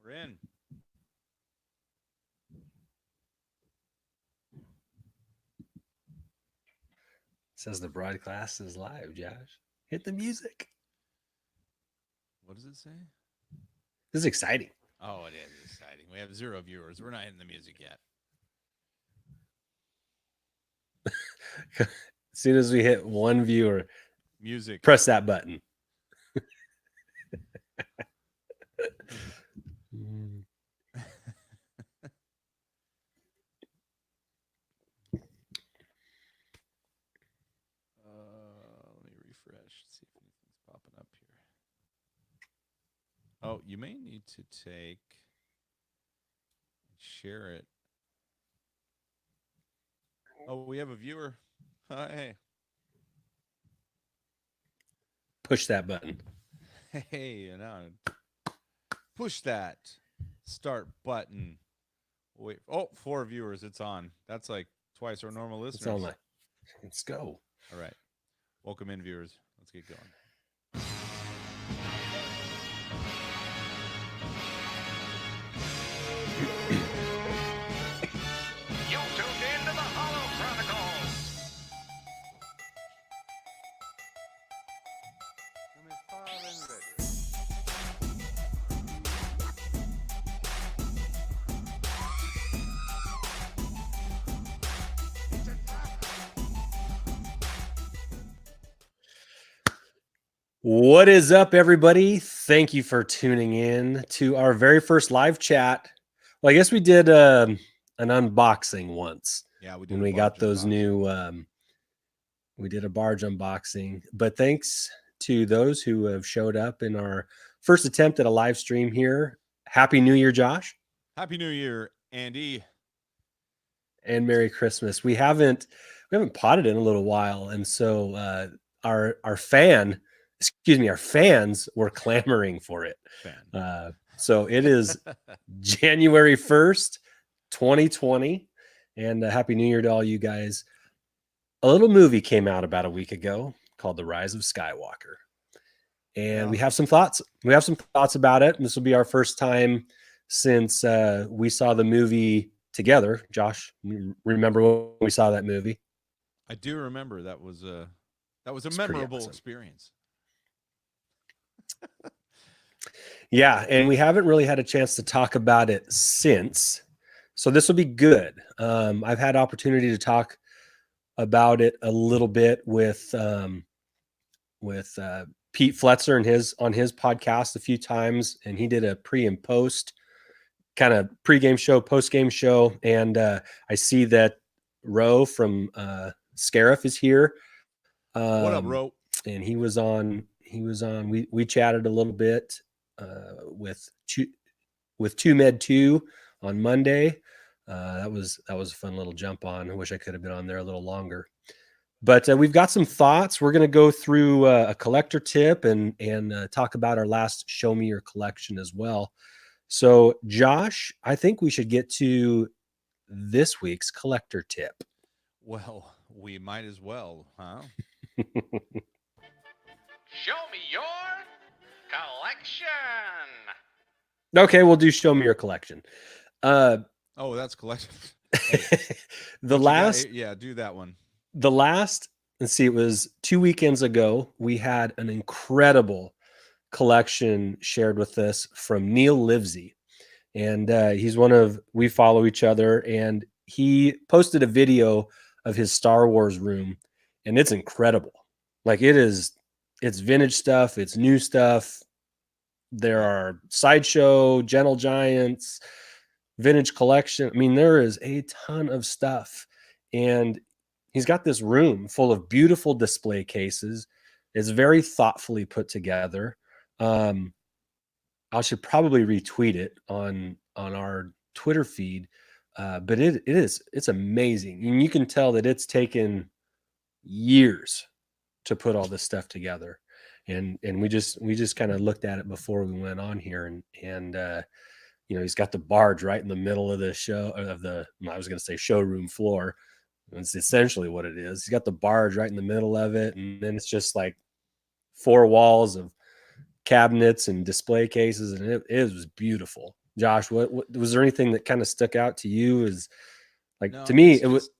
We're in. Says the broadcast is live, Josh. Hit the music. What does it say? This is exciting. Oh, it is exciting. We have 0 viewers. We're not hitting the music yet. As soon as we hit 1 viewer, Music. press that button. Let me refresh. See if anything's popping up here. Oh, you may need to share it. Oh, we have a viewer. Hey. Push that button. Hey, push that start button. Wait. Oh, 4 viewers. It's on. That's like twice our normal listeners. It's on. Let's go. All right. Welcome in, viewers. Let's get going. You tuned in to the Holochronicles. What is up, everybody? Thank you for tuning in to our very first live chat. Well, I guess we did an unboxing once. Yeah, we did. When we got those new, we did a barge unboxing. But thanks to those who have showed up in our first attempt at a live stream here. Happy New Year, Josh. Happy New Year, Andy. And Merry Christmas. We haven't potted in a little while, and so our fans were clamoring for it. So it is January 1st, 2020, and Happy New Year to all you guys. A little movie came out about a week ago called The Rise of Skywalker, and we have some thoughts. We have some thoughts about it, and this will be our first time since we saw the movie together. Josh, remember when we saw that movie? I do remember. That was a memorable awesome experience. Yeah, and we haven't really had a chance to talk about it since, so this will be good. I've had opportunity to talk about it a little bit with Pete Fletzer on his podcast a few times, and he did a pre and post kind of pregame show, postgame show, and I see that Ro from Scariff is here. What up, Ro? And he was on. We chatted a little bit with 2Med2 on Monday. That was a fun little jump on. I wish I could have been on there a little longer. But we've got some thoughts. We're going to go through a collector tip and talk about our last Show Me Your Collection as well. So, Josh, I think we should get to this week's collector tip. Well, we might as well, huh? Show me your collection. Okay, we'll do Show Me Your Collection. Oh, that's collection. Hey, do that one. The last, let's see, it was 2 weekends ago. We had an incredible collection shared with us from Neil Livesey, and we follow each other, and he posted a video of his Star Wars room, and it's incredible. Like it's vintage stuff, it's new stuff. There are Sideshow, Gentle Giants, vintage collection. I mean, there is a ton of stuff, and he's got this room full of beautiful display cases. It's very thoughtfully put together. I should probably retweet it on our Twitter feed, but it's amazing, and you can tell that it's taken years to put all this stuff together. And we just kind of looked at it before we went on here, and he's got the barge right in the middle of the showroom floor. It's essentially what it is. He's got the barge right in the middle of it, and then it's just like 4 walls of cabinets and display cases, and it was beautiful. Josh, what was there anything that kind of stuck out to you? Is like No, to me, it's it was. just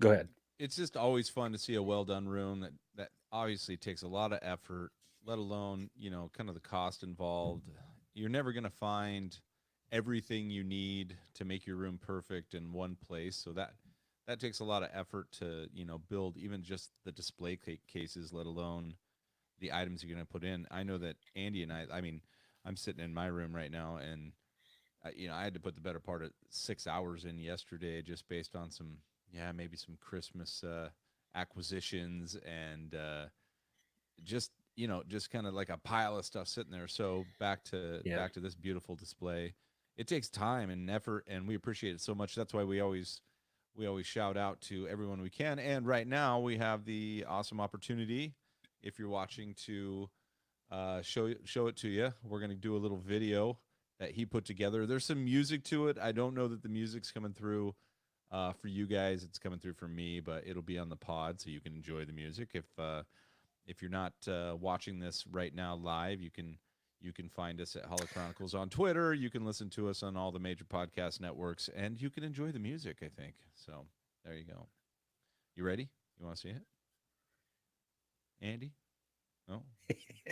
Go ahead. it's just always fun to see a well done room that obviously takes a lot of effort, let alone, kind of the cost involved. You're never going to find everything you need to make your room perfect in one place, so that takes a lot of effort to, build even just the display cases, let alone the items you're going to put in. I know that Andy and I mean, I'm sitting in my room right now, and I had to put the better part of 6 hours in yesterday, just based on some, yeah, maybe some Christmas acquisitions, and just kind of like a pile of stuff sitting there. So Yeah. back to this beautiful display. It takes time and effort, and we appreciate it so much. That's why we always shout out to everyone we can. And right now we have the awesome opportunity, if you're watching, to show it to you. We're going to do a little video that he put together. There's some music to it. I don't know that the music's coming through for you guys. It's coming through for me, but it'll be on the pod, so you can enjoy the music. If you're not watching this right now live, you can find us at Holochronicles on Twitter. You can listen to us on all the major podcast networks, and you can enjoy the music, I think. So there you go. You ready? You want to see it? Andy? No?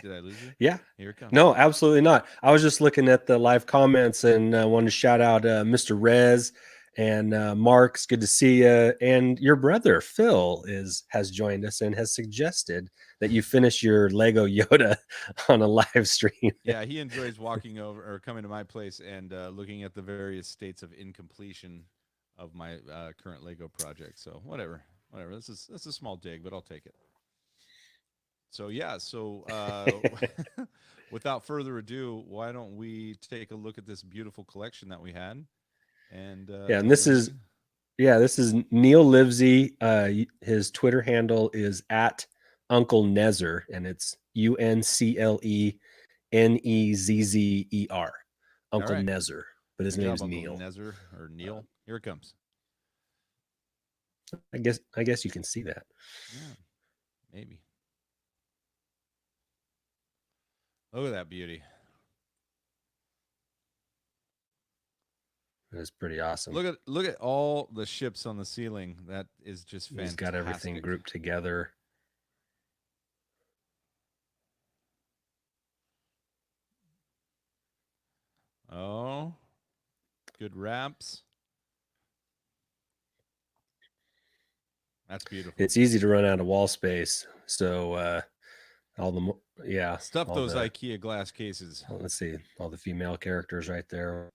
Did I lose you? Yeah. Here it comes. No, absolutely not. I was just looking at the live comments and wanted to shout out Mr. Rez and Mark. It's good to see you. And your brother Phil has joined us and has suggested that you finish your Lego Yoda on a live stream. Yeah, he enjoys walking over or coming to my place and looking at the various states of incompletion of my current Lego project. So whatever. That's a small dig, but I'll take it. So yeah, without further ado, why don't we take a look at this beautiful collection that we had? And Yeah, and this is Neil Livesey. His Twitter handle is at Uncle Nezzer, and it's UNCLENEZZER. Uncle right. Nezzer, but his Good name's job, Uncle Neil. Nezzer or Neil. Here it comes. I guess you can see that. Yeah, maybe. Look at that beauty. It's pretty awesome. Look at all the ships on the ceiling. That is just fantastic. He's got everything grouped together. Oh, good wraps. That's beautiful. It's easy to run out of wall space, so Stuff those IKEA glass cases. Let's see, all the female characters right there.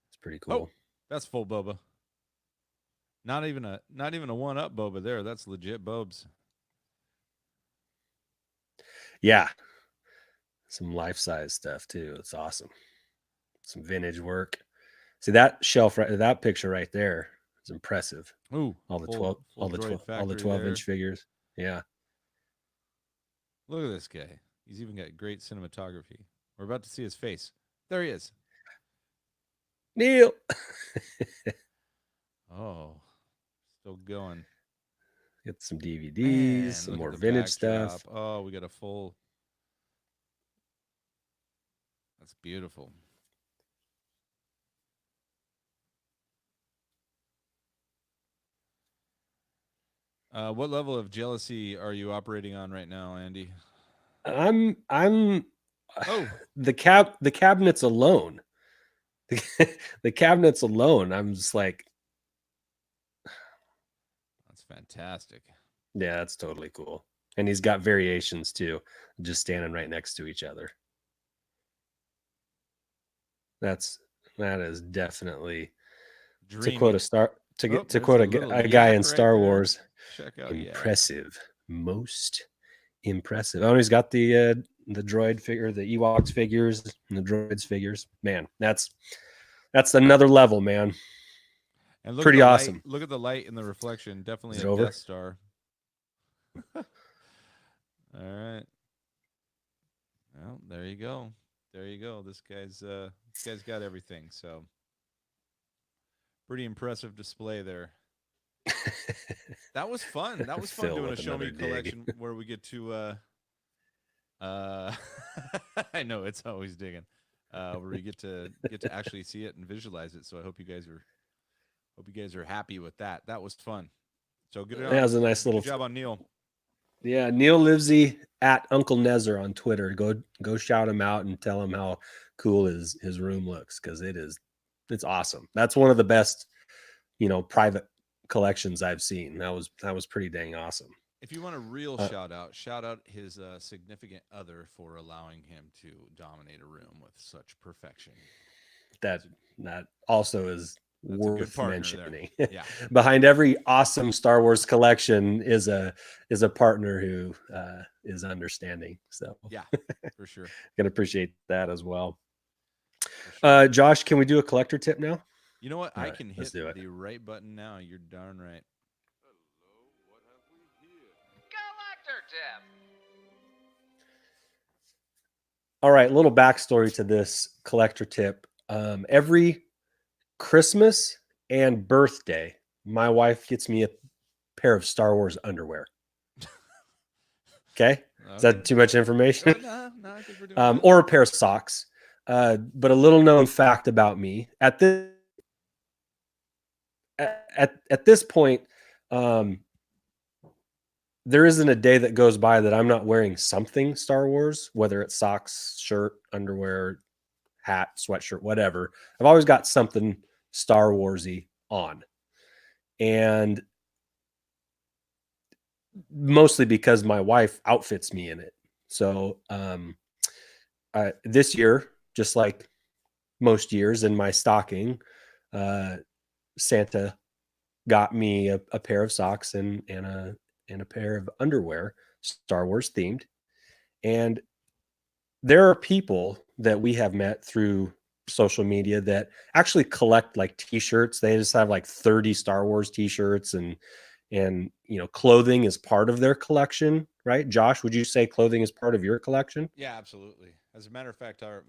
It's pretty cool. Oh, that's full boba. Not even a 1-up boba there. That's legit bobs. Yeah, some life-size stuff too. It's awesome. Some vintage work. See that shelf right, that picture right there is impressive. Ooh, all the 12-inch figures. Yeah. Look at this guy. He's even got great cinematography. We're about to see his face. There he is. Neil. Oh, still going. Get some DVDs, Man, some more vintage stuff. Oh, we got a full. That's beautiful. What level of jealousy are you operating on right now, Andy? I'm Oh, the cabinets alone. The cabinets alone. I'm just like, that's fantastic. Yeah, that's totally cool. And he's got variations too, just standing right next to each other. That is definitely Dreamy. to quote a guy in Star Wars. Check out impressive, most impressive. Oh, he's got the droid figure, the Ewoks figures, and the droids figures. Man, that's another level, man. And look pretty awesome. Look at the light and the reflection. Definitely a over? Death Star. All right. Well, there you go. This guy's got everything. So pretty impressitive display there. That was fun. That was fun doing a Show Me collection where we get to I know it's always digging. where you get to actually see it and visualize it. So I hope you guys are happy with that. That was fun. So good. That was a nice little. Good job on Neil. Yeah, Neil Livesey at Uncle Nezer on Twitter. Go shout him out and tell him how cool his room looks, because it's awesome. That's one of the best, private collections I've seen. That was pretty dang awesome. If you want a real shout out his significant other for allowing him to dominate a room with such perfection. That also is worth mentioning. Yeah. Behind every awesome Star Wars collection is a partner who is understanding. So yeah, for sure. Can appreciate that as well. Sure. Josh, can we do a collector tip now? You know what? All I right, can hit the right button now. You're darn right. Hello, what have we here? Collector tip. All right, a little backstory to this collector tip. Every Christmas and birthday, my wife gets me a pair of Star Wars underwear. Okay? Is that too much information? No, I think we're doing or a pair of socks. But a little known fact about me at this point, there isn't a day that goes by that I'm not wearing something Star Wars, whether it's socks, shirt, underwear, hat, sweatshirt, whatever. I've always got something Star Warsy on. And mostly because my wife outfits me in it. So this year, just like most years, in my stocking, Santa got me a pair of socks and a pair of underwear, Star Wars themed. And there are people that we have met through social media that actually collect like t-shirts. They just have like 30 Star Wars t-shirts, and clothing is part of their collection, right? Josh, would you say clothing is part of your collection? Yeah, absolutely. As a matter of fact, I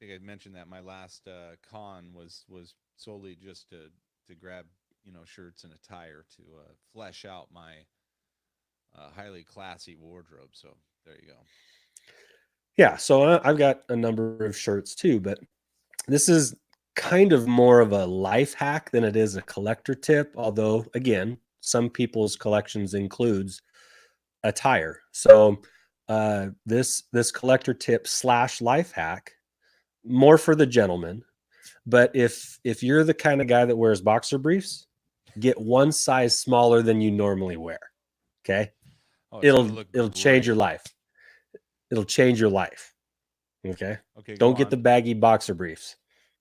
think I mentioned that my last con was solely just to grab shirts and attire to flesh out my highly classy wardrobe. So there you go. Yeah, so I've got a number of shirts too, but this is kind of more of a life hack than it is a collector tip. Although, again, some people's collections includes attire. So this collector tip / life hack, more for the gentleman. But if you're the kind of guy that wears boxer briefs, get one size smaller than you normally wear. Okay, it'll change your life. It'll change your life. Okay. Don't get the baggy boxer briefs.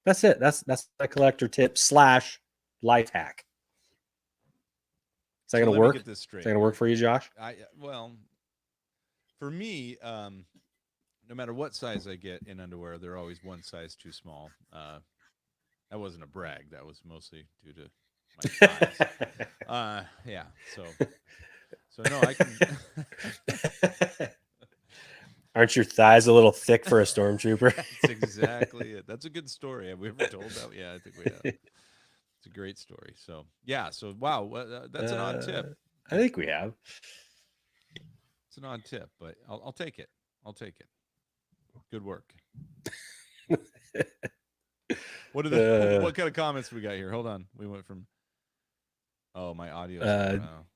That's it. That's my collector tip / life hack. Is that going to work? Is that going to work for you, Josh? Well, for me, no matter what size I get in underwear, they're always one size too small. That wasn't a brag. That was mostly due to my size. Yeah. So no, I can. Aren't your thighs a little thick for a stormtrooper? That's exactly it. That's a good story. Have we ever told that? Yeah, I think we have. It's a great story. So yeah. So wow, that's an odd tip. I think we have. It's an odd tip, but I'll take it. I'll take it. Good work. What kind of comments we got here? Hold on. We went from. Oh, my audio.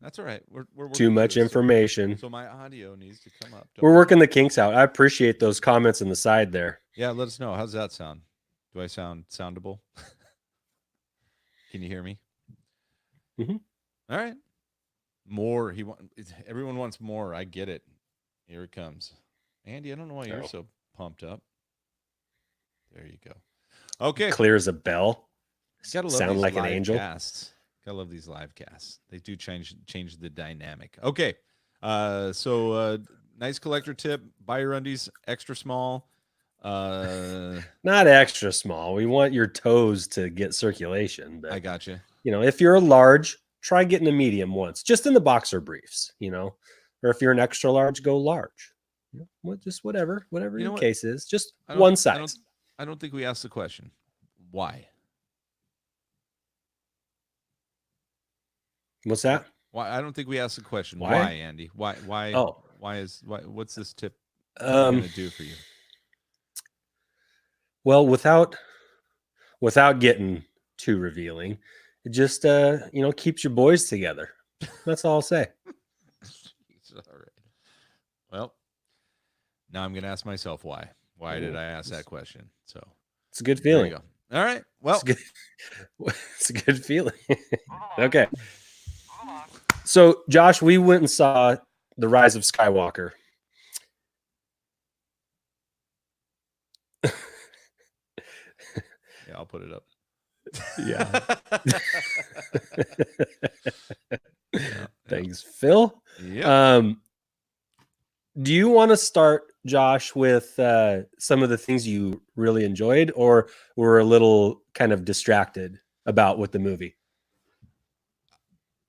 That's all right. We're too much information. So my audio needs to come up. We're working the kinks out. I appreciate those comments in the side there. Yeah, let us know. How's that sound? Do I sound soundable? Can you hear me? Mm-hmm. All right. More. Everyone wants more. I get it. Here it comes. Andy, I don't know why you're so pumped up. There you go. Okay. Clear as a bell. Sound like an angel. Casts. Gotta love these live casts. They do change the dynamic. Okay. So nice collector tip. Buy your undies extra small. Not extra small. We want your toes to get circulation. But, I got you. If you're a large, try getting a medium once, just in the boxer briefs, or if you're an extra large, go large. Just whatever your case is, just one size. I don't think we asked the question. Why? What's that? Why? I don't think we asked the question. Why, Andy? Why? Oh, why? What's this tip going to do for you? Well, without getting too revealing, it just keeps your boys together. That's all I'll say. All right. Well, now I'm going to ask myself why. Why did I ask that question? So It's a good there you feeling. go. All right. Well, It's good. It's a good feeling. Okay. So, Josh, we went and saw The Rise of Skywalker. yeah, I'll put it up. Yeah. Yeah. Thanks, Phil. Yeah. Do you want to start, Josh, with some of the things you really enjoyed, or were a little kind of distracted about with the movie?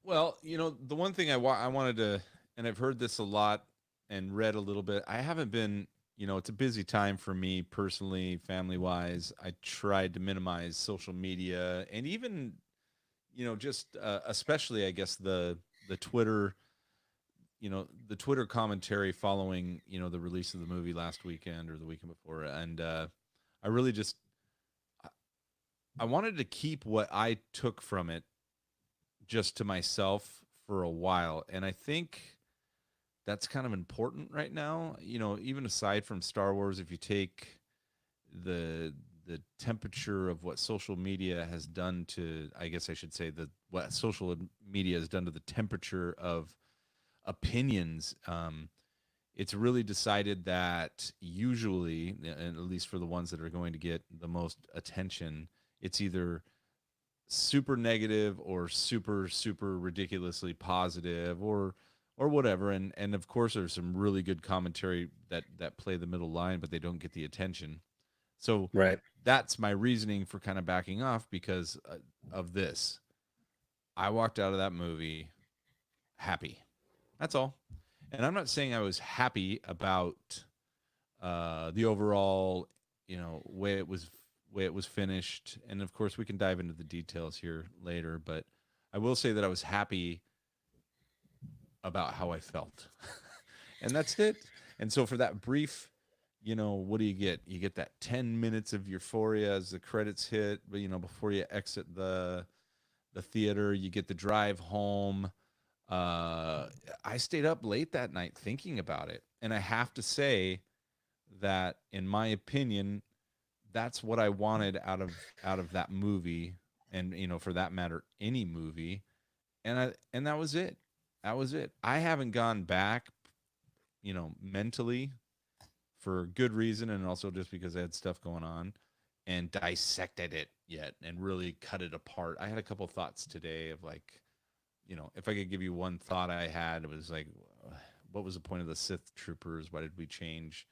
Well, the one thing I wanted to, and I've heard this a lot and read a little bit. I haven't been, it's a busy time for me personally, family wise. I tried to minimize social media and even, just especially, I guess the Twitter, the Twitter commentary following, the release of the movie last weekend or the weekend before, and I really just I wanted to keep what I took from it just to myself for a while. And I think that's kind of important right now. Even aside from Star Wars, if you take the temperature of what social media has done to, I guess I should say, what social media has done to the temperature of opinions, it's really decided that usually, and at least for the ones that are going to get the most attention, it's either super negative or super ridiculously positive or whatever. And of course there's some really good commentary that play the middle line, but they don't get the attention. So Right. that's my reasoning for kind of backing off because of this. I walked out of that movie happy. That's all. And I'm not saying I was happy about the overall, way it was finished. And of course, we can dive into the details here later. But I will say that I was happy about how I felt, and that's it. And so for that brief, what do you get? You get that 10 minutes of euphoria as the credits hit, but before you exit the theater, you get the drive home. I stayed up late that night thinking about it, and I have to say that, in my opinion, that's what I wanted out of that movie, and for that matter, any movie, and that was it. That was it. I haven't gone back, mentally for good reason, and also just because I had stuff going on, and dissected it yet, and really cut it apart. I had a couple thoughts today of like, if I could give you one thought I had, it was like, what was the point of the Sith troopers? Why did we change,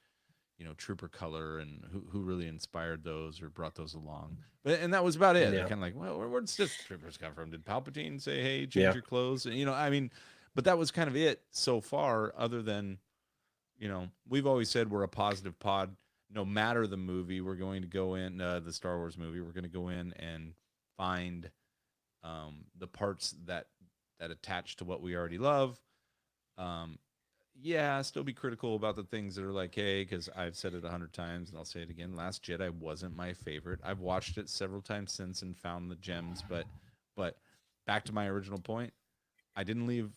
trooper color, and who really inspired those or brought those along? And that was about it. Yeah. Kind of like, well, where did Sith troopers come from? Did Palpatine say, hey, change Yeah. your clothes? And, I mean, but that was kind of it so far, other than, we've always said we're a positive pod. No matter the movie, we're going to go in, the Star Wars movie, we're going to go in and find the parts that attach to what we already love. Yeah, still be critical about the things that are like, hey, because I've said it 100 times and I'll say it again. Last Jedi wasn't my favorite. I've watched it several times since and found the gems, but back to my original point, I didn't leave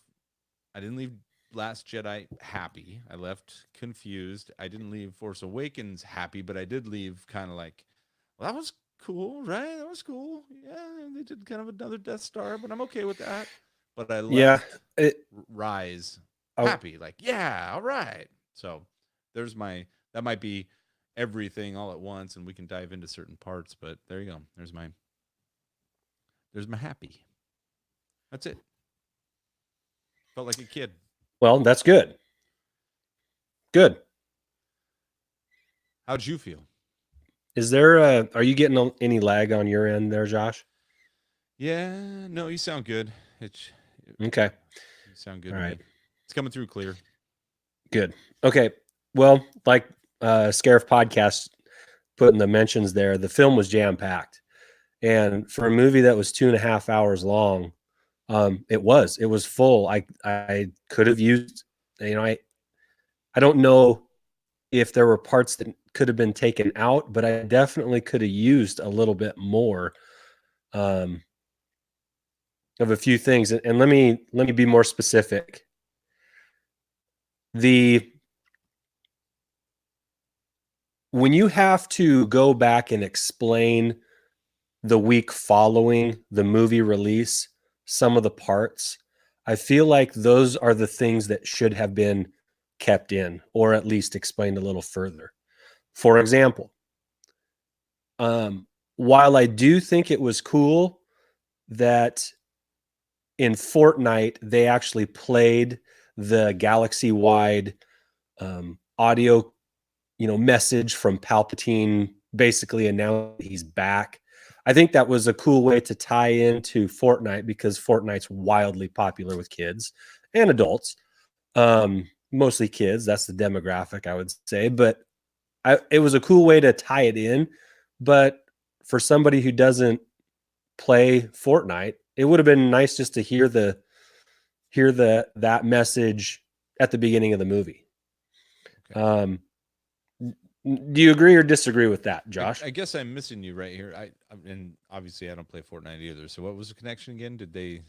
Last Jedi happy. I left confused. I didn't leave Force Awakens happy, but I did leave kind of like, well, that was cool, right? That was cool. Yeah, they did kind of another Death Star, but I'm okay with that. But I left Rise happy, like, yeah, all right. So that might be everything all at once, and we can dive into certain parts, but there you go. There's my happy. That's it. Felt like a kid. Well, that's good. Good. How'd you feel? Is there are you getting any lag on your end there, Josh? Yeah, no, you sound good. Okay. You sound good. All right. Me. It's coming through clear. Good. Okay. Well, like Scarif Podcast put in the mentions there, the film was jam-packed. And for a movie that was 2.5 hours long, it was full. I could have used, I don't know if there were parts that could have been taken out, but I definitely could have used a little bit more of a few things. And let me be more specific. When you have to go back and explain the week following the movie release, some of the parts, I feel like those are the things that should have been kept in, or at least explained a little further. For example, while I do think it was cool that in Fortnite they actually played the galaxy-wide audio, message from Palpatine, basically announcing he's back. I think that was a cool way to tie into Fortnite, because Fortnite's wildly popular with kids and adults. Mostly kids. That's the demographic, I would say. But it was a cool way to tie it in. But for somebody who doesn't play Fortnite, it would have been nice just to hear that message at the beginning of the movie. Okay. Do you agree or disagree with that, Josh? I guess I'm missing you right here. And obviously I don't play Fortnite either. So what was the connection again? Did they?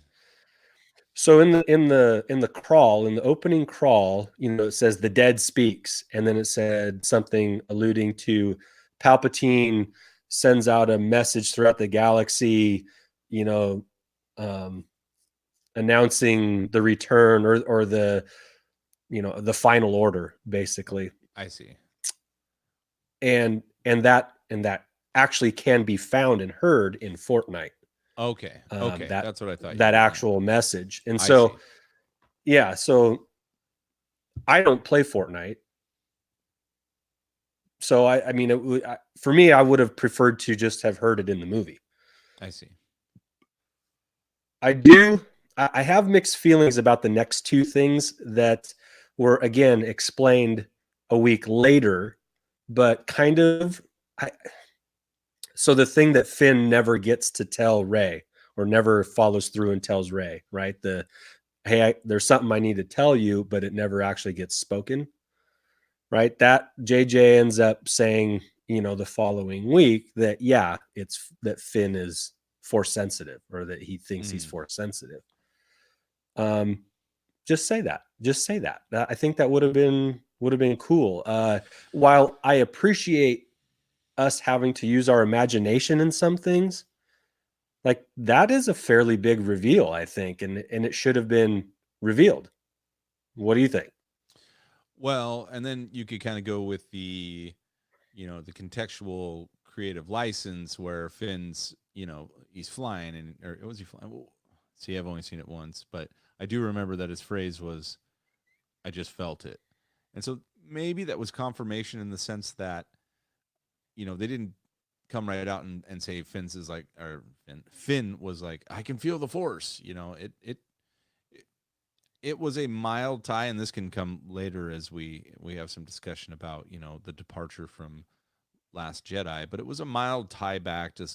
So in the crawl, in the opening crawl, it says the dead speaks, and then it said something alluding to Palpatine sends out a message throughout the galaxy, announcing the return or the final order, basically. I see. And that actually can be found and heard in Fortnite. Okay. That's what I thought. That actual message. And so, yeah, so I don't play Fortnite. So I mean, for me, I would have preferred to just have heard it in the movie. I see. I have mixed feelings about the next two things that were, again, explained a week later, but kind of, so the thing that Finn never gets to tell Rey, or never follows through and tells Rey, right? Hey, there's something I need to tell you, but it never actually gets spoken, right? That JJ ends up saying, the following week that, yeah, it's that Finn is force sensitive, or that he thinks he's force sensitive. Just say that. I think that would have been cool. While I appreciate us having to use our imagination in some things, like, that is a fairly big reveal, I think, and it should have been revealed. What do you think? Well, and then you could kind of go with the the contextual creative license, where Finn's, he's flying, or was he flying? Well, see, I've only seen it once, but I do remember that his phrase was, "I just felt it." And so maybe that was confirmation, in the sense that, they didn't come right out and say Finn was like, "I can feel the force." It was a mild tie, and this can come later as we have some discussion about, the departure from Last Jedi, but it was a mild tie back to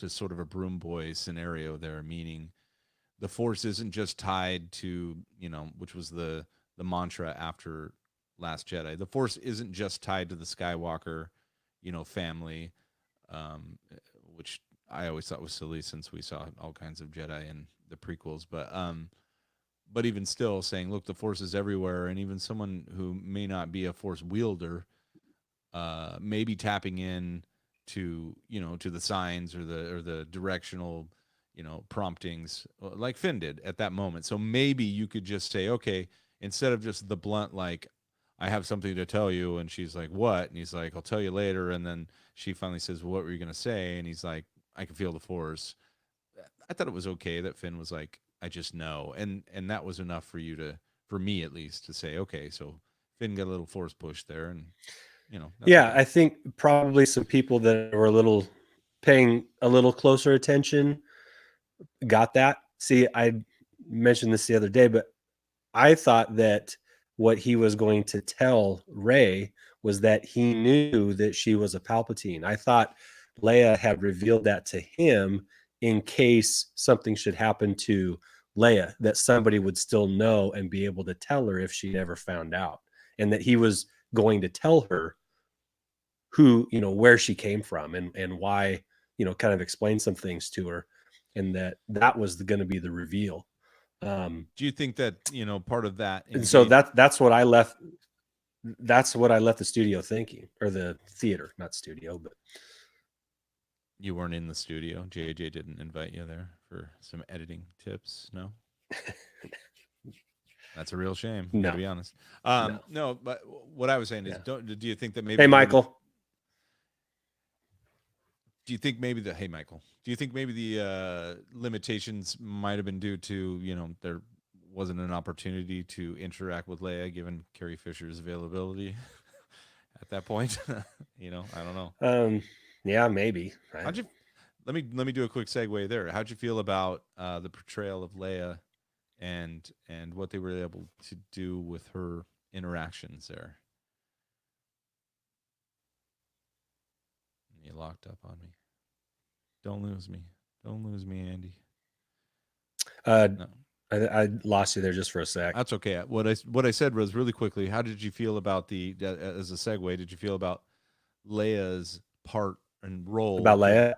sort of a broom boy scenario there, meaning the force isn't just tied to, which was the mantra after Last Jedi. The force isn't just tied to the Skywalker, family, which I always thought was silly, since we saw all kinds of Jedi in the prequels, but even still, saying, look, the force is everywhere, and even someone who may not be a force wielder, maybe tapping in to the signs or the directional promptings, like Finn did at that moment. So maybe you could just say, okay, instead of just the blunt, like, I have something to tell you, and she's like, what? And he's like, I'll tell you later. And then she finally says, well, what were you going to say? And he's like, I can feel the force. I thought it was okay that Finn was like, I just know. And that was enough for me at least, to say, okay, so Finn got a little force push there. And, yeah, okay. I think probably some people that were paying a little closer attention got that. See, I mentioned this the other day, but I thought that what he was going to tell Rey was that he knew that she was a Palpatine. I thought Leia had revealed that to him in case something should happen to Leia, that somebody would still know and be able to tell her if she never found out, and that he was going to tell her who, where she came from and why, kind of explain some things to her, and that was going to be the reveal. Do you think that, part of that And so engage- that's what I left. That's what I left the studio thinking, or the theater, not studio, but you weren't in the studio? JJ didn't invite you there for some editing tips? No? That's a real shame. No. To be honest. No. No, but what I was saying is, Yeah. do you think that maybe? Hey, Michael. Do you think maybe hey, Michael? Do you think maybe the limitations might have been due to there wasn't an opportunity to interact with Leia given Carrie Fisher's availability at that point? I don't know. Yeah, maybe. How'd you? Let me do a quick segue there. How'd you feel about the portrayal of Leia and what they were able to do with her interactions there? You locked up on me. Don't lose me. Don't lose me, Andy. No. I lost you there just for a sec. That's okay. What I said was, really quickly, how did you feel about as a segue, did you feel about Leia's part and role? About Leia?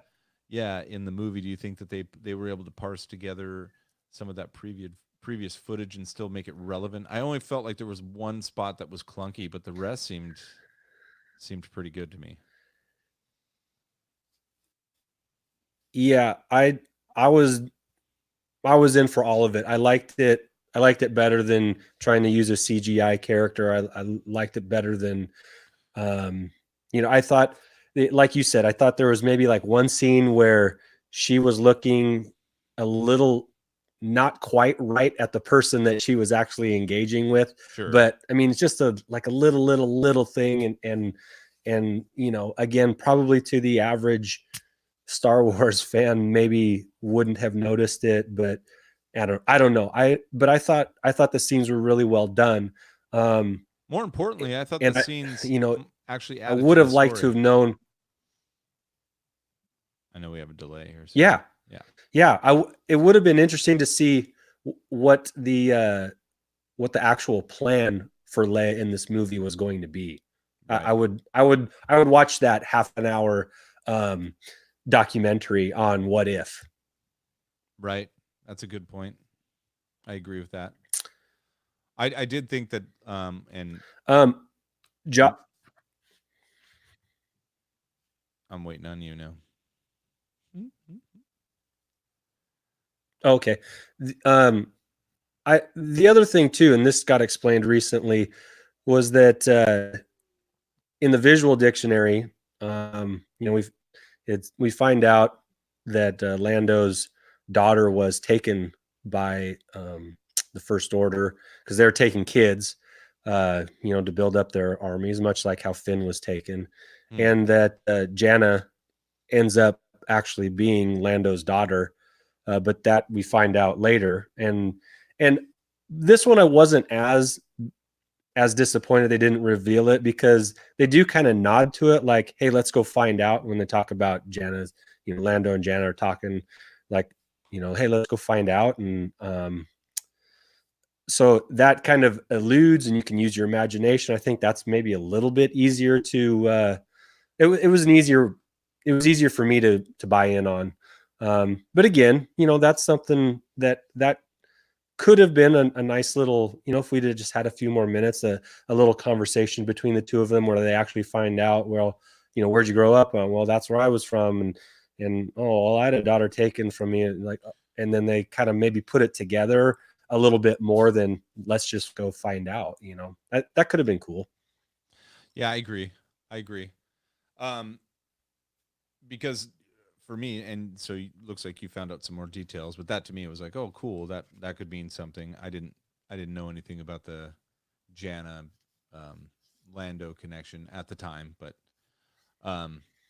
Yeah, in the movie, do you think that they were able to parse together some of that previous footage and still make it relevant? I only felt like there was one spot that was clunky, but the rest seemed pretty good to me. Yeah, I was in for all of it. I liked it. I liked it better than trying to use a CGI character. I liked it better than, I thought, like you said, I thought there was maybe like one scene where she was looking a little not quite right at the person that she was actually engaging with. Sure. But I mean, it's just a little thing. And, again, probably to the average Star Wars fan maybe wouldn't have noticed it, but I don't know. I thought the scenes were really well done. More importantly, I thought the scenes, actually I would have liked to have known. I know we have a delay here. So. Yeah. It would have been interesting to see what the actual plan for Leia in this movie was going to be. Right. I would watch that half an hour documentary on what if. Right. That's a good point. I agree with that. I did think that I'm waiting on you now. Okay. The other thing too, and this got explained recently, was that in the visual dictionary, we find out that Lando's daughter was taken by the First Order because they're taking kids, to build up their armies, much like how Finn was taken, and that Janna ends up actually being Lando's daughter, but that we find out later. And this one I wasn't as disappointed they didn't reveal it, because they do kind of nod to it, like, hey, let's go find out. When they talk about Janna's, Lando and Janna are talking like, hey, let's go find out. And so that kind of alludes, and you can use your imagination. I think that's maybe a little bit easier to it was easier for me to buy in on. But again, that's something that could have been a nice little, if we'd have just had a few more minutes, a little conversation between the two of them where they actually find out, well, where'd you grow up? Well, that's where I was from. And oh, well, I had a daughter taken from me. And then they kind of maybe put it together a little bit more than let's just go find out, that could have been cool. Yeah, I agree. Because for me, and so it looks like you found out some more details, but that to me, it was like, oh, cool. That could mean something. I didn't know anything about the Janna Lando connection at the time, but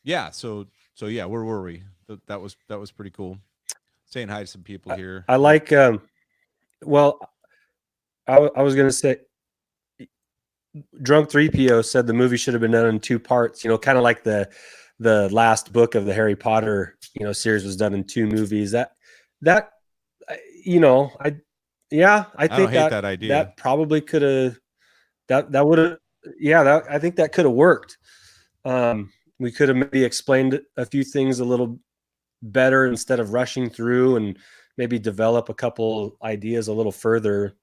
yeah. So yeah, where were we? That was pretty cool. Saying hi to some people here. I like, well, I was going to say, Drunk 3PO said the movie should have been done in two parts, kind of like the last book of the Harry Potter, series was done in two movies. I think that idea. That probably could have, that would have, I think that could have worked. We could have maybe explained a few things a little better instead of rushing through, and maybe develop a couple ideas a little further.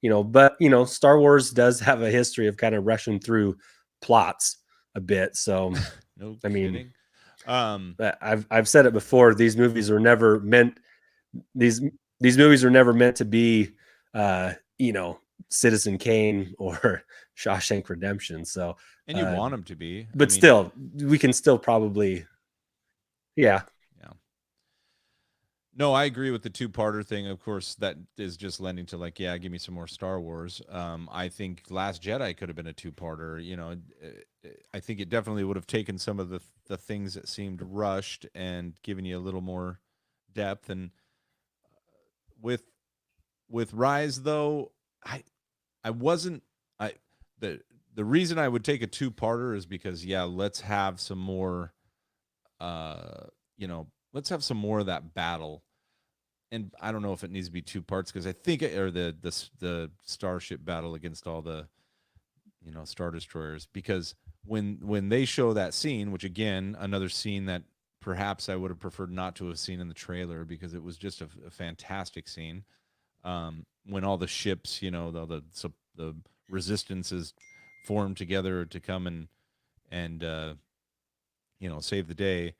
But Star Wars does have a history of kind of rushing through plots a bit. So, No I mean, kidding. Um, I've said it before. These movies were never meant. These movies were never meant to be, Citizen Kane or Shawshank Redemption. So, and you want them to be, but still, we can still probably, yeah. No, I agree with the two-parter thing. Of course, that is just lending to like, yeah, give me some more Star Wars. I think Last Jedi could have been a two-parter. I think it definitely would have taken some of the things that seemed rushed and given you a little more depth. And with Rise, though, I wasn't. The reason I would take a two-parter is because, yeah, let's have some more. Let's have some more of that battle. And I don't know if it needs to be two parts, because I think the starship battle against all the Star Destroyers, because when they show that scene, which again, another scene that perhaps I would have preferred not to have seen in the trailer, because it was just a fantastic scene. When all the ships, the resistance is formed together to come and save the day.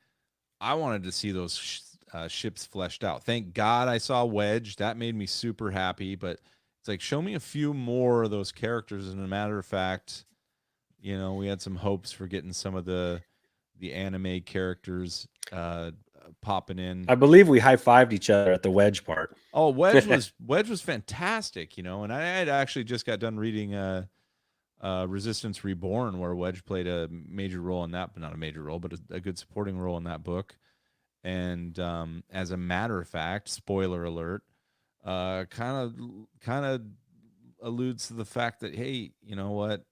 I wanted to see those ships fleshed out. Thank God I saw Wedge. That made me super happy. But it's like, show me a few more of those characters. And a matter of fact, we had some hopes for getting some of the anime characters popping in. I believe we high-fived each other at the Wedge part. Oh, Wedge was fantastic, and I had actually just got done reading Resistance Reborn, where Wedge played a major role in that, but not a major role, but a good supporting role in that book. And as a matter of fact, spoiler alert, kind of alludes to the fact that, hey, you know what,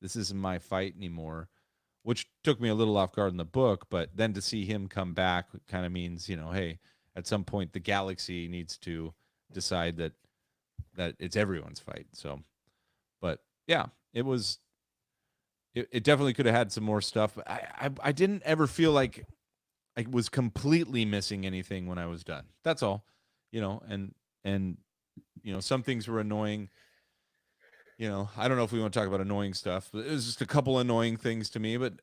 this isn't my fight anymore, which took me a little off guard in the book. But then to see him come back kind of means, hey, at some point the galaxy needs to decide that it's everyone's fight. So, but yeah, it definitely could have had some more stuff. I didn't ever feel like I was completely missing anything when I was done. That's all, and some things were annoying. I don't know if we want to talk about annoying stuff, but it was just a couple annoying things to me, but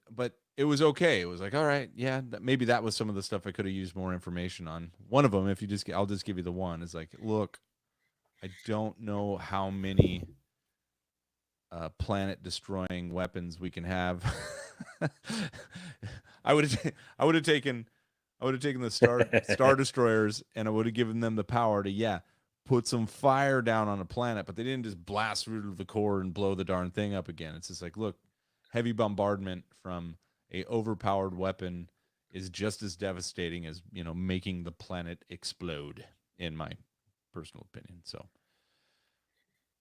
it was okay. It was like, all right, yeah, maybe that was some of the stuff I could have used more information on. One of them, I'll just give you the one, is like, look, I don't know how many planet destroying weapons we can have. I would have taken the star destroyers, and I would have given them the power to put some fire down on a planet, but they didn't just blast through to the core and blow the darn thing up again. It's just like, look, heavy bombardment from a overpowered weapon is just as devastating as making the planet explode, in my personal opinion. So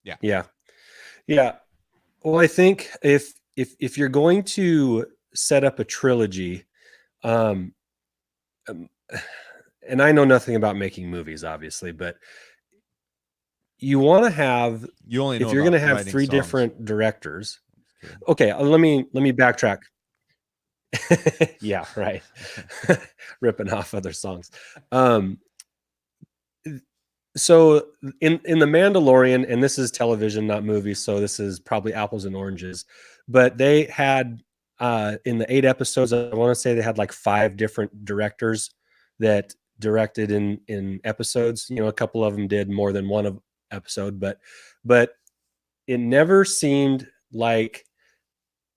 yeah. Well, I think if you're going to set up a trilogy, and I know nothing about making movies, obviously, but you want to have, if you're going to have three different directors. Okay, let me backtrack. Yeah, right. Ripping off other songs. So in The Mandalorian, and this is television, not movies, so this is probably apples and oranges, but they had in the 8 episodes, I want to say they had like 5 different directors that directed in episodes. A couple of them did more than one episode, but it never seemed like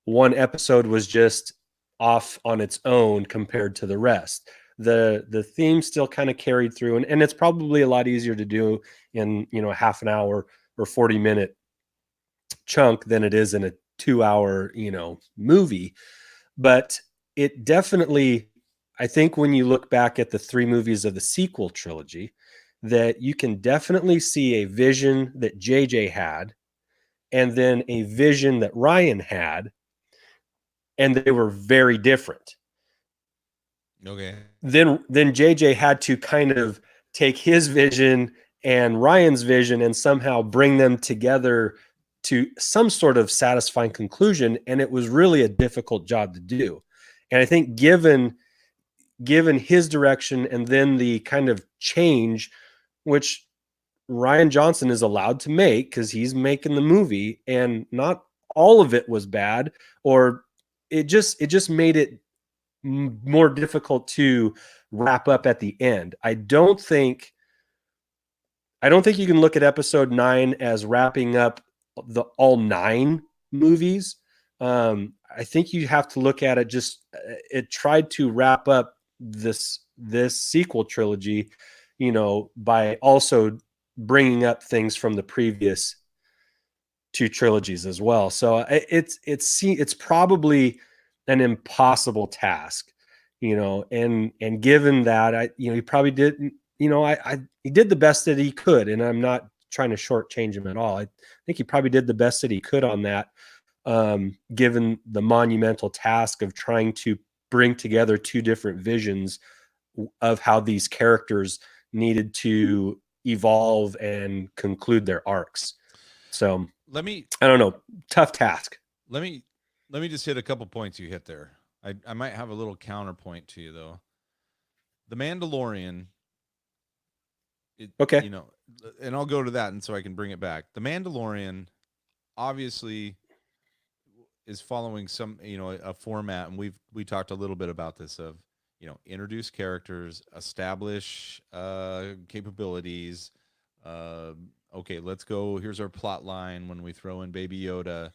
one episode was just off on its own compared to the rest. The theme still kind of carried through, and it's probably a lot easier to do in a half an hour or 40-minute chunk than it is in a 2-hour movie. But it definitely, I think when you look back at the 3 movies of the sequel trilogy, that you can definitely see a vision that JJ had, and then a vision that Ryan had, and they were very different. Okay. Then JJ had to kind of take his vision and Ryan's vision and somehow bring them together to some sort of satisfying conclusion, and it was really a difficult job to do. And I think given his direction and then the kind of change which Rian Johnson is allowed to make because he's making the movie, and not all of it was bad, or it just made it more difficult to wrap up at the end. I don't think you can look at episode 9 as wrapping up the all 9 movies. I think you have to look at it just it tried to wrap up this sequel trilogy, by also bringing up things from the previous 2 trilogies as well. So it's probably an impossible task, and given that he probably didn't, he did the best that he could, and I'm not trying to shortchange him at all. I think he probably did the best that he could on that, given the monumental task of trying to bring together 2 different visions of how these characters needed to evolve and conclude their arcs. So I don't know, tough task. Let me just hit a couple points you hit there. I might have a little counterpoint to you though. The Mandalorian. Okay. And I'll go to that, and so I can bring it back. The Mandalorian obviously is following some, a format, and we talked a little bit about this of, introduce characters, establish capabilities. Okay, let's go. Here's our plot line when we throw in Baby Yoda.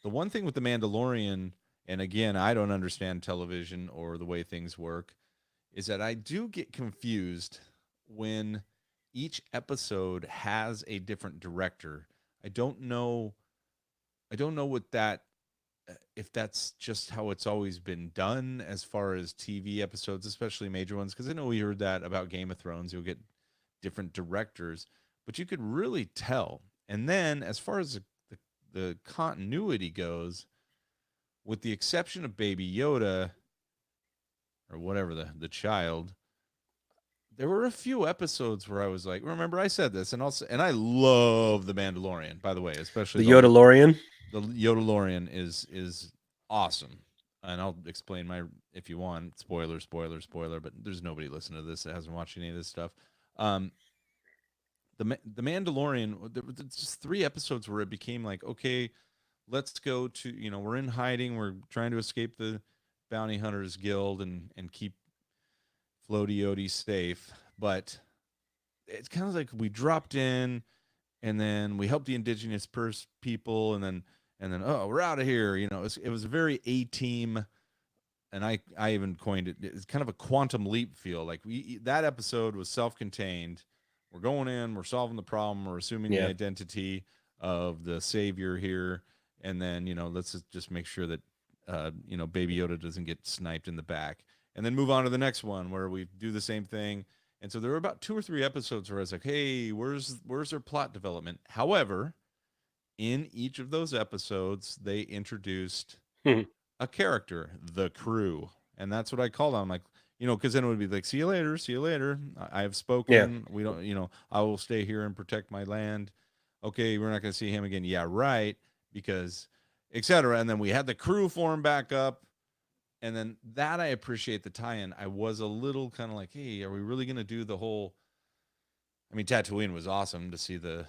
The one thing with the Mandalorian, and again, I don't understand television or the way things work, is that I do get confused when each episode has a different director. I don't know what that, if that's just how it's always been done as far as TV episodes, especially major ones, because I know we heard that about Game of Thrones. You'll get different directors, but you could really tell. And then as far as the continuity goes, with the exception of Baby Yoda or whatever the child, there were a few episodes where I was like, remember I said this, and I love the Mandalorian, by the way, especially the Yodalorian. The Yodalorian is awesome, and I'll explain if you want, spoiler, but there's nobody listening to this that hasn't watched any of this stuff. The Mandalorian, there were just 3 episodes where it became like, okay, let's go to, we're in hiding, we're trying to escape the bounty hunters guild and keep Floaty Yodi safe, but it's kind of like we dropped in, and then we helped the indigenous people, and then oh, we're out of here. It was a very A-team, and I even coined it. It's kind of a quantum leap feel. Like that episode was self-contained. We're going in, we're solving the problem, we're assuming the identity of the savior here, and then let's just make sure that Baby Yoda doesn't get sniped in the back, and then move on to the next one where we do the same thing. And so there were about 2 or 3 episodes where I was like, hey, where's their plot development? However, in each of those episodes, they introduced a character, the crew. And that's what I call them. Like, because then it would be like, see you later. I have spoken. Yeah. We don't, I will stay here and protect my land. Okay, we're not going to see him again. Yeah, right. Because, etc. And then we had the crew form back up. And then that I appreciate the tie-in. I was a little kind of like, hey, are we really going to do the whole... I mean, Tatooine was awesome to see the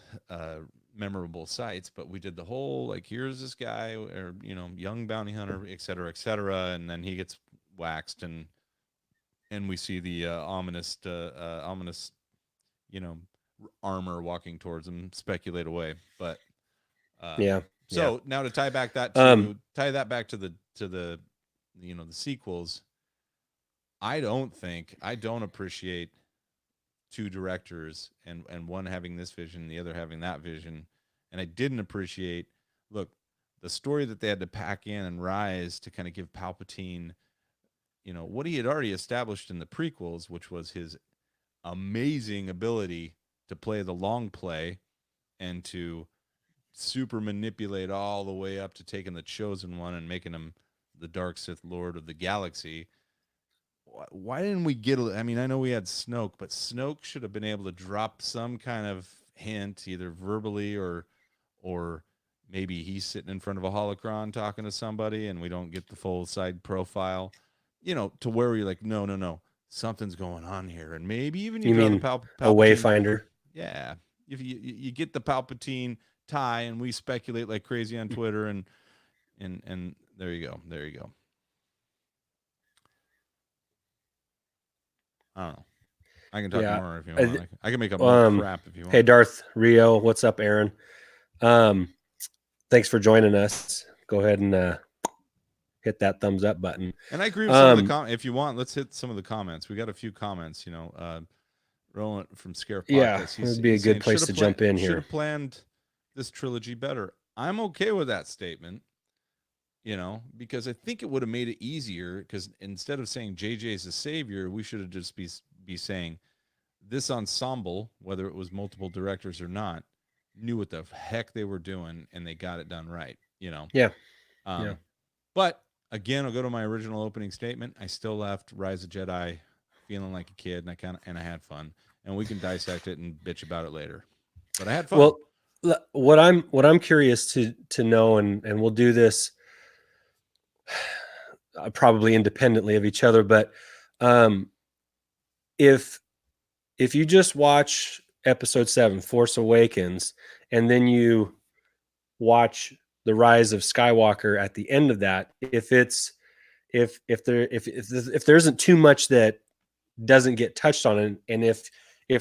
memorable sights, but we did the whole, like, here's this guy, or, young bounty hunter, et cetera, and then he gets waxed, and we see the ominous, armor walking towards him, speculate away. But now to tie back that back to the the sequels, I don't appreciate 2 directors and one having this vision, the other having that vision. And I didn't appreciate, the story that they had to pack in and rise to kind of give Palpatine, what he had already established in the prequels, which was his amazing ability to play the long play and to super manipulate all the way up to taking the Chosen One and making him the Dark Sith Lord of the galaxy. Why didn't we get... I mean, I know we had Snoke, but Snoke should have been able to drop some kind of hint, either verbally or maybe he's sitting in front of a holocron talking to somebody, and we don't get the full side profile. To where you're like, no, something's going on here, and maybe even you You draw the mean a Palpatine. wayfinder? Yeah, if you get the Palpatine tie, and we speculate like crazy on Twitter, and there you go. I don't know. I can talk Yeah. more if you I want. th- I can make up more crap if you want. Hey, Darth Rio, what's up, Aaron? Thanks for joining us. Go ahead and hit that thumbs up button. And I agree with some of the if you want, let's hit some of the comments. We got a few comments. Roland from Scare Podcast. Yeah, it would be a good place to jump in here. Should have planned this trilogy better. I'm okay with that statement. Because I think it would have made it easier. Because instead of saying JJ is the savior, we should have just be saying this ensemble, whether it was multiple directors or not, knew what the heck they were doing, and they got it done right. Yeah. Yeah. But again, I'll go to my original opening statement. I still left Rise of Jedi feeling like a kid, and I had fun. And we can dissect it and bitch about it later. But I had fun. Well, what I'm curious to know, and we'll do this probably independently of each other, but if you just watch Episode 7, Force Awakens, and then you watch The Rise of Skywalker at the end of that, if there isn't too much that doesn't get touched on it, and if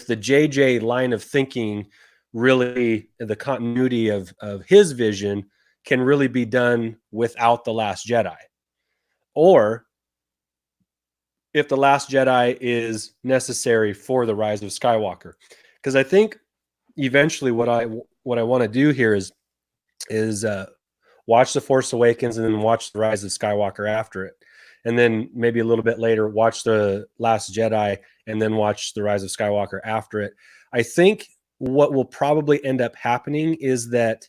the JJ line of thinking really, the continuity of his vision can really be done without The Last Jedi, or if The Last Jedi is necessary for the Rise of Skywalker. Because I think eventually what I want to do here is watch The Force Awakens and then watch The Rise of Skywalker after it. And then maybe a little bit later, watch The Last Jedi and then watch The Rise of Skywalker after it. I think what will probably end up happening is that,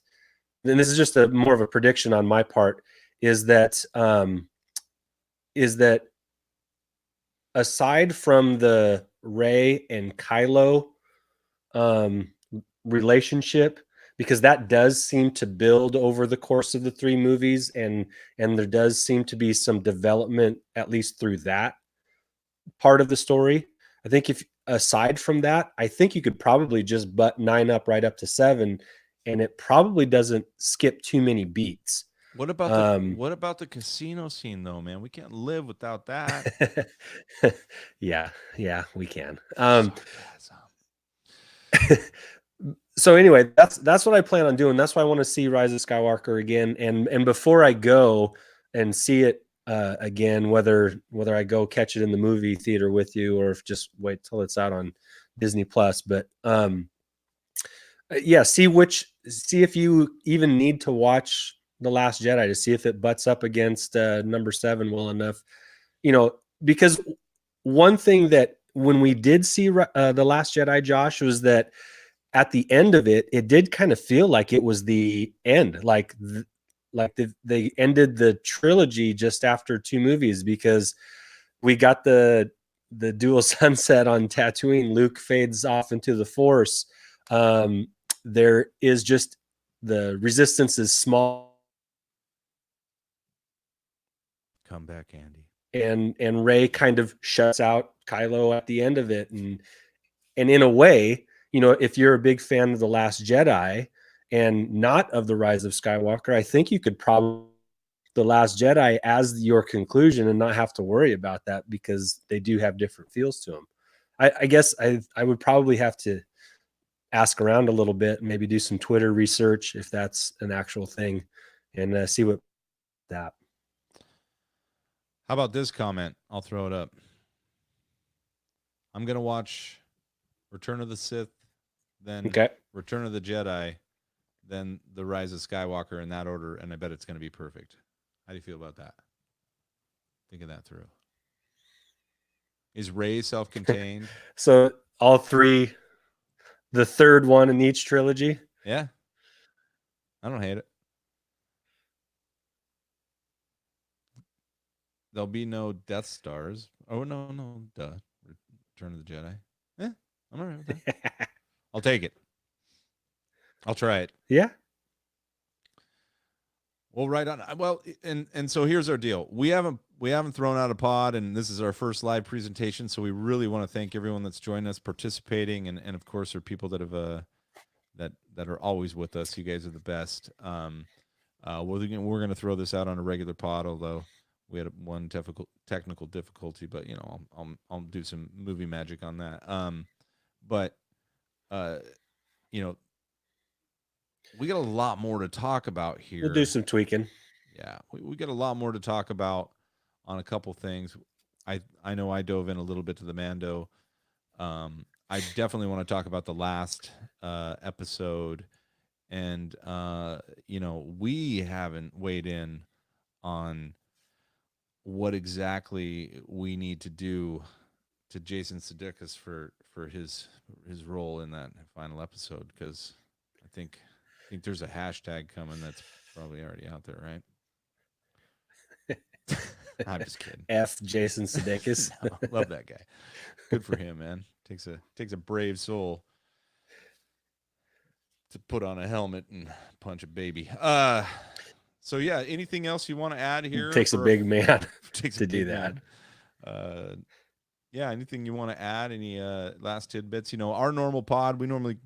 and this is just more of a prediction on my part, is that aside from the Rey and Kylo relationship, because that does seem to build over the course of the 3 movies, and there does seem to be some development, at least through that part of the story. I think if aside from that, I think you could probably just butt 9 up right up to 7, and it probably doesn't skip too many beats. What about the casino scene though, man? We can't live without that. yeah, we can. So anyway, that's what I plan on doing. That's why I want to see Rise of Skywalker again. And before I go and see it again, whether I go catch it in the movie theater with you or if just wait till it's out on Disney Plus. But yeah, see if you even need to watch The Last Jedi to see if it butts up against number 7 well enough. Because one thing that when we did see The Last Jedi, Josh, was that at the end of it, it did kind of feel like it was the end, like they ended the trilogy just after 2 movies, because we got the dual sunset on Tatooine. Luke fades off into the Force. There is just the Resistance is small. Come back, Andy. And Rey kind of shuts out Kylo at the end of it, and in a way, if you're a big fan of The Last Jedi and not of The Rise of Skywalker, I think you could probably The Last Jedi as your conclusion and not have to worry about that, because they do have different feels to them. I guess I would probably have to ask around a little bit, maybe do some Twitter research if that's an actual thing, and see what that. How about this comment? I'll throw it up. I'm going to watch Return of the Sith, then Return of the Jedi, then The Rise of Skywalker in that order, and I bet it's going to be perfect. How do you feel about that? Thinking that through. Is Rey self-contained? So all 3, the third one in each trilogy? Yeah. I don't hate it. There'll be no Death Stars. Oh, no, duh. Return of the Jedi. I'm all right with that. I'll take it. I'll try it. Yeah. Well, right on. Well, and so here's our deal. We haven't thrown out a pod, and this is our first live presentation. So we really want to thank everyone that's joined us, participating, and of course, our people that have that are always with us. You guys are the best. We're gonna throw this out on a regular pod, although we had one technical difficulty, but you know, I'll do some movie magic on that. But you know, we got a lot more to talk about here. We'll do some tweaking. Yeah, we got a lot more to talk about on a couple things. I know I dove in a little bit to the Mando. I definitely want to talk about the last episode, and you know, we haven't weighed in on what exactly we need to do to Jason Sudeikis for his role in that final episode, because I think there's a hashtag coming that's probably already out there, right? I'm just kidding. F Jason Sudeikis. No, love that guy. Good for him, man. Takes a brave soul to put on a helmet and punch a baby. So yeah, anything else you want to add here? It takes a big man to do that. Yeah, anything you want to add? Any last tidbits? You know, our normal pod, we normally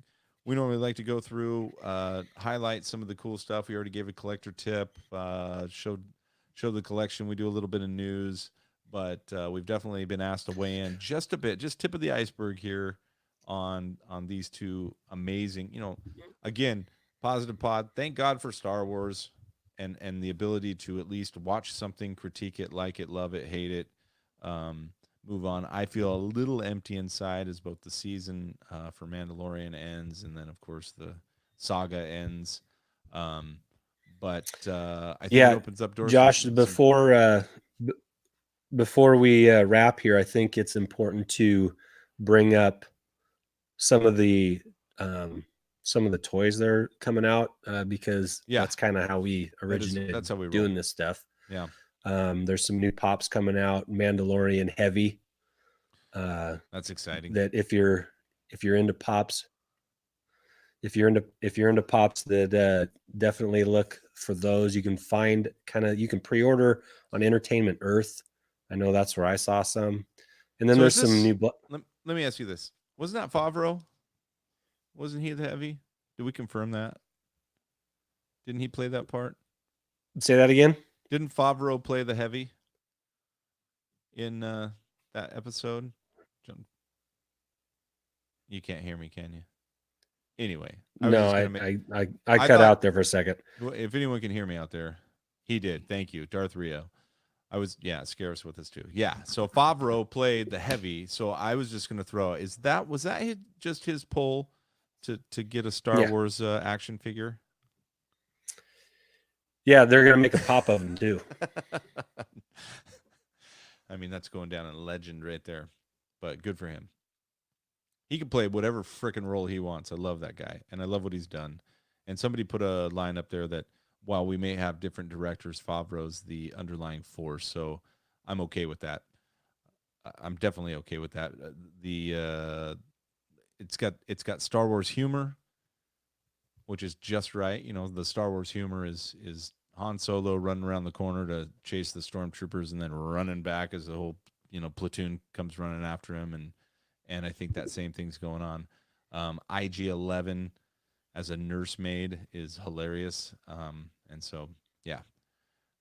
like to go through, highlight some of the cool stuff. We already gave a collector tip, showed the collection. We do a little bit of news, but we've definitely been asked to weigh in just a bit, just tip of the iceberg here on these two amazing, you know, again, positive pod. Thank God for Star Wars and the ability to at least watch something, critique it, like it, love it, hate it, move on. I feel a little empty inside as both the season for Mandalorian ends, and then of course the saga ends. But I think it opens up doors. Josh, before we wrap here, I think it's important to bring up some of the toys that are coming out, because that's kind of how we originated. That's how we doing this stuff. Yeah. There's some new pops coming out, Mandalorian heavy. That's exciting. That if you're into pops, if you're into pops, that definitely look for those. You can pre-order on Entertainment Earth. I know that's where I saw some. And then there's some new. Let me ask you this: wasn't that Favreau? Wasn't he the heavy? Did we confirm that? Didn't he play that part? Say that again. Didn't Favreau play the heavy in that episode? You can't hear me, can you? Anyway, I cut out there for a second. If anyone can hear me out there, he did. Thank you, Darth Rio. Scare us with this too. Yeah, so Favreau played the heavy. So I was just going to throw. Was that just his pull to get a Star Wars action figure? Yeah, they're going to make a pop of him too. I mean, that's going down in legend right there. But good for him. He can play whatever freaking role he wants. I love that guy, and I love what he's done. And somebody put a line up there that while we may have different directors, Favreau's the underlying force. So I'm okay with that. I'm definitely okay with that. It's got Star Wars humor, which is just right. You know, the Star Wars humor is Han Solo running around the corner to chase the stormtroopers and then running back as the whole, you know, platoon comes running after him, and I think that same thing's going on. IG-11 as a nursemaid is hilarious, and so yeah,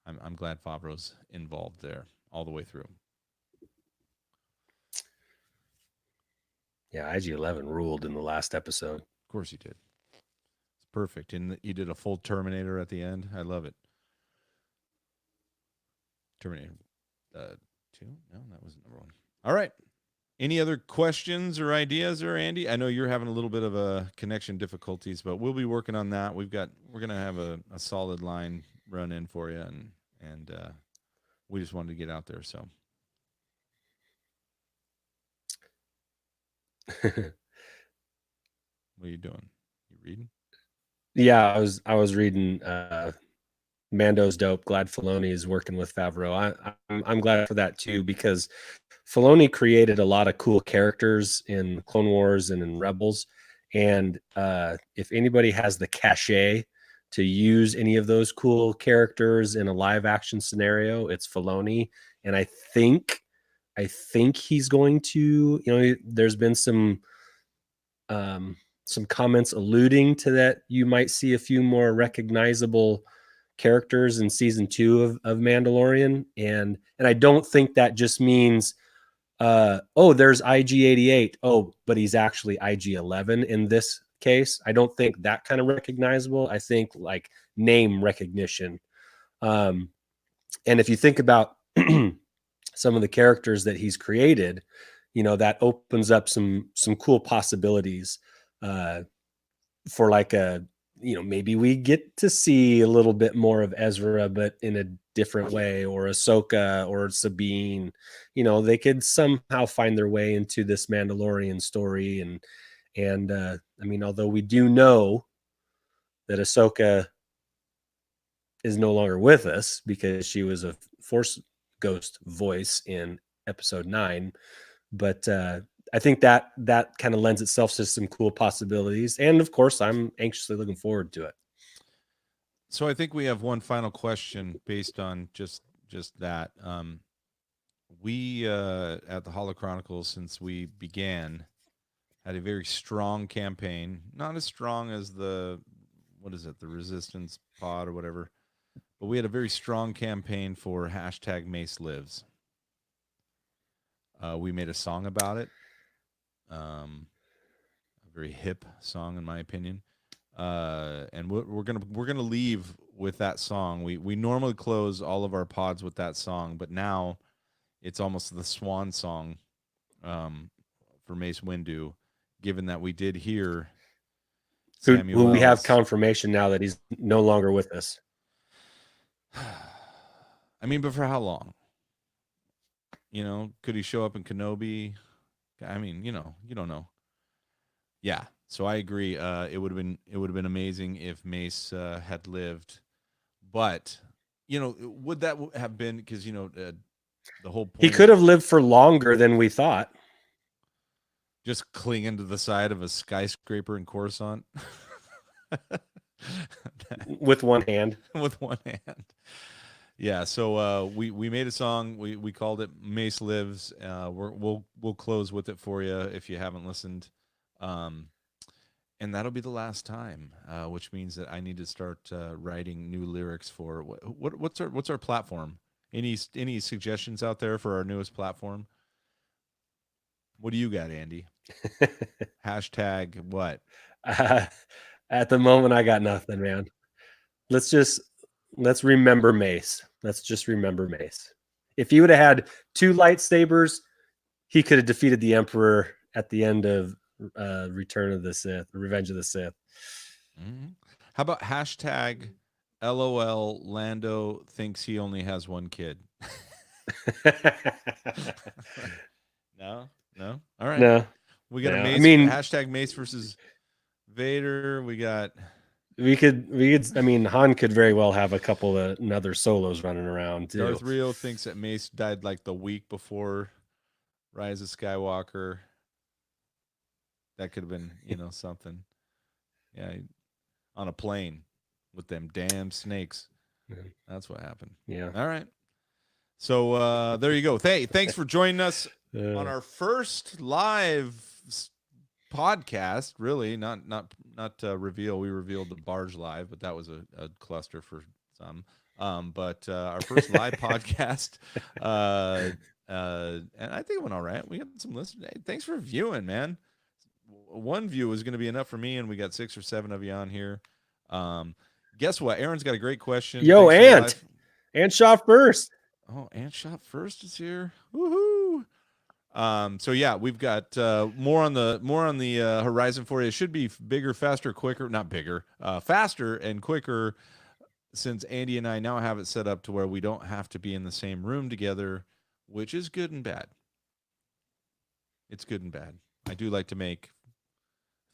I'm glad Favreau's involved there all the way through. Yeah, IG-11 ruled in the last episode. Of course he did. It's perfect, and he did a full Terminator at the end. I love it. Terminator 2? No, that wasn't number 1. All right. Any other questions or ideas there, Andy? I know you're having a little bit of a connection difficulties, but we'll be working on that. We're going to have a solid line run in for you, and we just wanted to get out there. So, what are you doing? You reading? Yeah, I was reading. Mando's dope. Glad Filoni is working with Favreau. I'm glad for that too, because Filoni created a lot of cool characters in Clone Wars and in Rebels. And if anybody has the cachet to use any of those cool characters in a live action scenario, it's Filoni. And I think he's going to, there's been some comments alluding to that. You might see a few more recognizable characters in season 2 of Mandalorian. And I don't think that just means, there's IG-88. Oh, but he's actually IG-11 in this case. I don't think that kind of recognizable. I think like name recognition. And if you think about some of the characters that he's created, that opens up some cool possibilities for like maybe we get to see a little bit more of Ezra, but in a different way, or Ahsoka or Sabine. They could somehow find their way into this Mandalorian story. And I mean, although we do know that Ahsoka is no longer with us because she was a Force ghost voice in episode 9, but I think that kind of lends itself to some cool possibilities. And of course, I'm anxiously looking forward to it. So I think we have one final question based on just that. We at the Holochronicles, since we began, had a very strong campaign. Not as strong as the Resistance Pod or whatever, but we had a very strong campaign for #MaceLives. We made a song about it. A very hip song, in my opinion. And we're gonna leave with that song. We normally close all of our pods with that song, but now it's almost the swan song for Mace Windu, given that we did hear who we have L's. confirmation now that he's no longer with us. I mean, but for how long? Could he show up in Kenobi? I mean, you don't know. Yeah, so I agree. It would have been amazing if Mace had lived, but would that have been because the whole point he could have lived for longer than we thought. Just clinging to the side of a skyscraper in Coruscant with one hand. With one hand. Yeah, so we made a song. We called it Mace Lives. We'll close with it for you if you haven't listened, and that'll be the last time. Which means that I need to start writing new lyrics for what's our platform? Any suggestions out there for our newest platform? What do you got, Andy? Hashtag what? At the moment, I got nothing, man. Let's remember Mace. Let's just remember Mace. If he would have had 2 lightsabers, he could have defeated the Emperor at the end of Return of the Sith, Revenge of the Sith. Mm-hmm. How about hashtag LOL Lando thinks he only has one kid? No? All right. No. We got a Mace. Hashtag Mace versus Vader. We could, I mean, Han could very well have a couple of another solos running around too. Darth Rio thinks that Mace died like the week before Rise of Skywalker. That could have been, something. Yeah, on a plane with them damn snakes. Yeah. That's what happened. Yeah. All right. So there you go. Thanks for joining us on our first live podcast. Really, not reveal. We revealed the Barge live, but that was a cluster for some. But our first live podcast, and I think it went all right. We got some listeners. Hey, thanks for viewing, man. One view was going to be enough for me, and we got 6 or 7 of you on here. Guess what? Aaron's got a great question. Yo, Ant shot first. Oh, Ant shot first is here. Woohoo! So yeah, we've got more on the horizon for you. It should be bigger, faster, quicker. Not bigger, faster and quicker. Since Andy and I now have it set up to where we don't have to be in the same room together, which is good and bad. It's good and bad. I do like to make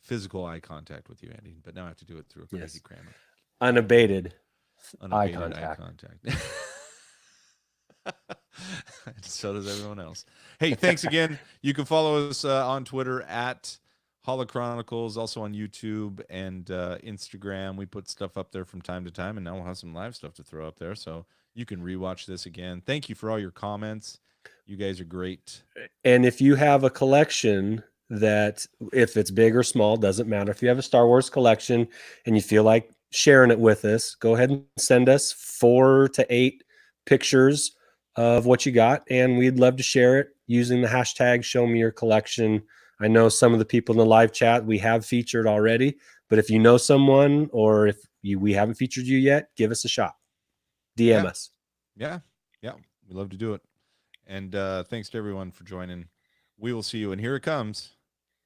physical eye contact with you, Andy, but now I have to do it through a crazy crammer. Unabated eye contact. So does everyone else. Hey, thanks again. You can follow us on Twitter at Holochronicles, also on YouTube and Instagram. We put stuff up there from time to time, and now we'll have some live stuff to throw up there, so you can rewatch this again. Thank you for all your comments. You guys are great. And if you have a collection that, if it's big or small, doesn't matter. If you have a Star Wars collection and you feel like sharing it with us, go ahead and send us 4 to 8 pictures of what you got, and we'd love to share it using the hashtag Show Me Your Collection. I know some of the people in the live chat we have featured already, but if you know someone, or if we haven't featured you yet, give us a shot. DM us. Yeah, we love to do it. And thanks to everyone for joining. We will see you. And here it comes,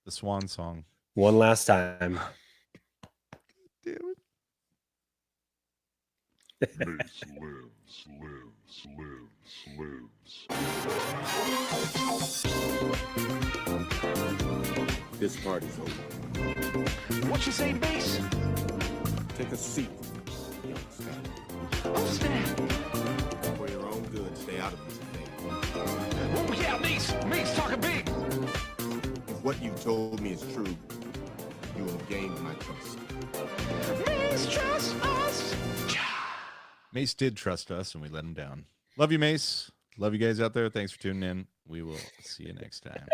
the swan song. One last time. Damn it. Mace lives. This party's over. What you say, Mace? Take a seat, young Scott. Oh, snap. For your own good, stay out of this thing. Oh, yeah, Mace. Mace talking big. If what you told me is true, you will have gained my trust. Mace, trust us. Mace did trust us, and we let him down. Love you, Mace. Love you guys out there. Thanks for tuning in. We will see you next time.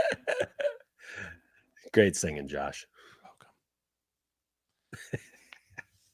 Great singing, Josh. Welcome.